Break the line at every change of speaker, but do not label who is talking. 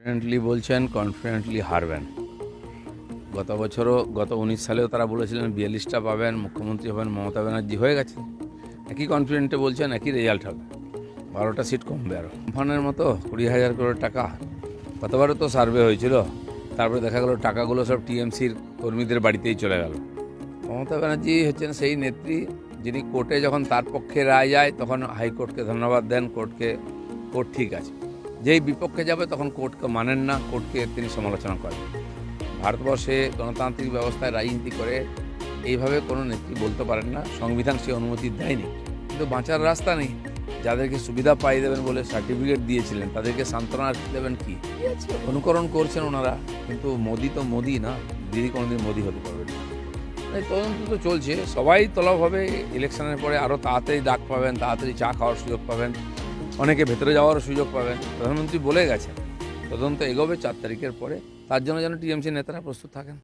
Confidently বলছেন, confidently হারবেন। গত বছরও, গত 19 সালেও তারা বলেছিলেন 42টা পাবেন, মুখ্যমন্ত্রী হবেন মমতা ব্যানার্জি, হয়ে গেছে। একই কনফিডেন্টে বলছেন, একই রেজাল্ট হবে, 12টা সিট কমবে। আরও আমফানের মতো 20,000 করোড় টাকা, গতবারও তো সার্ভে হয়েছিল, তারপরে দেখা গেল টাকাগুলো সব টিএমসির কর্মীদের বাড়িতেই চলে গেল। মমতা ব্যানার্জি হচ্ছেন সেই নেত্রী যিনি কোর্টে যখন তার পক্ষে রায় যায় তখন হাইকোর্টকে ধন্যবাদ দেন, কোর্ট ঠিক আছে। যেই বিপক্ষে যাবে তখন কোর্টকে মানেন না, কোর্টকে তিনি সমালোচনা করেন। ভারতবর্ষে গণতান্ত্রিক ব্যবস্থায় রাজনীতি করে এইভাবে কোনো নেত্রী বলতে পারেন না, সংবিধান সে অনুমতি দেয়নি। কিন্তু বাঁচার রাস্তা নেই। যাদেরকে সুবিধা পাই দেবেন বলে সার্টিফিকেট দিয়েছিলেন তাদেরকে সান্ত্বনা দেবেন কি? অনুকরণ করছেন ওনারা, কিন্তু মোদি তো মোদি না, দিদি কোনোদিন মোদি হতে পারবে না। এই তদন্ত তো চলছে, সবাই তলব হবে। ইলেকশনের পরে আরও তাড়াতাড়ি ডাক পাবেন, তাড়াতাড়ি চা খাওয়ার সুযোগ পাবেন, অনেকে ভেতরে যাওয়ারও সুযোগ পাবেন। প্রধানমন্ত্রী বলে গেছেন তদন্ত এগোবে 4 তারিখের পরে, তার জন্য যেন টিএমসি নেতারা প্রস্তুত থাকেন।